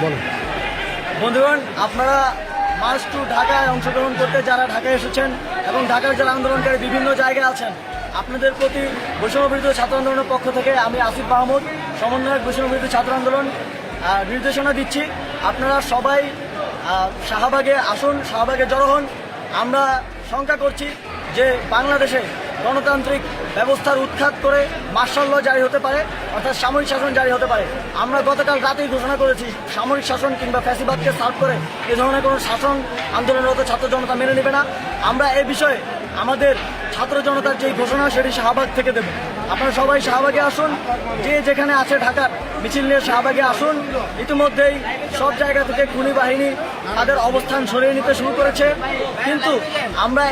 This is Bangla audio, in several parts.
বলো। বন্ধুগণ, আপনারা মার্চ টু ঢাকায় অংশগ্রহণ করতে যারা ঢাকায় এসেছেন এবং ঢাকার যারা আন্দোলনকারী বিভিন্ন জায়গায় আছেন, আপনাদের প্রতি বৈষম্যবিরোধী ছাত্র আন্দোলনের পক্ষ থেকে আমি আসিফ মাহমুদ, সমন্বয়ক বৈষম্যবিরোধী ছাত্র আন্দোলন, নির্দেশনা দিচ্ছি আপনারা সবাই শাহবাগে আসুন, শাহবাগে জড়ো হন। আমরা শঙ্কা করছি যে বাংলাদেশে গণতান্ত্রিক ব্যবস্থার উৎখাত করে মার্শাল ল জারি হতে পারে, অর্থাৎ সামরিক শাসন জারি হতে পারে। আমরা গতকাল রাতেই ঘোষণা করেছি সামরিক শাসন কিংবা ফ্যাসিবাদকে সার্ভ করে এ ধরনের কোনো শাসন আন্দোলনরত ছাত্র জনতা মেনে নেবে না। আমরা এ বিষয়ে আমাদের ছাত্র জনতার যেই ঘোষণা সেটি শাহবাগ থেকে দেব। আপনারা সবাই শাহবাগে আসুন, যে যেখানে আছে ঢাকার মিছিল নিয়ে শাহবাগে আসুন। ইতিমধ্যেই সব জায়গা থেকে খুনি বাহিনী তাদের অবস্থান সরিয়ে নিতে শুরু করেছে, কিন্তু আমরা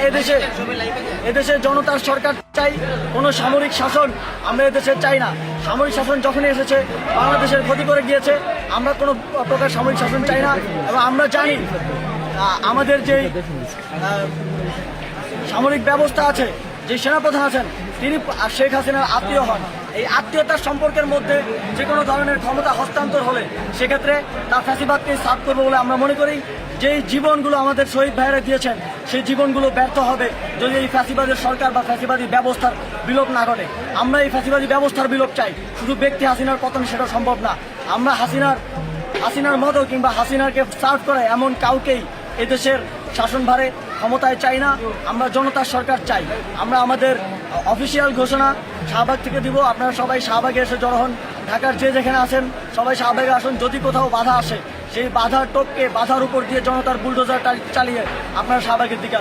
এদেশে জনতার সরকার চাই, কোনো সামরিক শাসন আমরা এদেশে চাই না। সামরিক শাসন যখনই এসেছে বাংলাদেশের ক্ষতি করে গিয়েছে, আমরা কোনো প্রকার সামরিক শাসন চাই না। এবং আমরা জানি আমাদের যেই সামরিক ব্যবস্থা আছে, যে সেনাপ্রধান আছেন, তিনি শেখ হাসিনার আত্মীয় হন। এই আত্মীয়তার সম্পর্কের মধ্যে যে কোনো ধরনের ক্ষমতা হস্তান্তর হলে সেক্ষেত্রে তার ফ্যাসিবাদকে সাফ করবে বলে আমরা মনে করি। যেই জীবনগুলো আমাদের শহীদ ভাইয়েরা দিয়েছেন, সেই জীবনগুলো ব্যর্থ হবে যদি এই ফ্যাসিবাদের সরকার বা ফ্যাসিবাদী ব্যবস্থার বিলোপ না ঘটে। আমরা এই ফ্যাসিবাদী ব্যবস্থার বিলোপ চাই, শুধু ব্যক্তি হাসিনার পতন সেটা সম্ভব না। আমরা হাসিনার মতো কিংবা হাসিনাকে সার্ভ করে এমন কাউকেই এদেশের শাসনভারে ক্ষমতায় চাই না। আমরা জনতার সরকার চাই। আমরা আমাদের অফিসিয়াল ঘোষণা শাহবাগ থেকে দিব। আপনারা সবাই শাহবাগে এসে জড়ো হন। ঢাকার যে যেখানে আছেন সবাই শাহবাগে আসুন। যদি কোথাও বাধা আসে, সেই বাধার টপকে বাধার উপর দিয়ে জনতার বুলডোজার চালিয়ে আপনারা শাহবাগের দিকে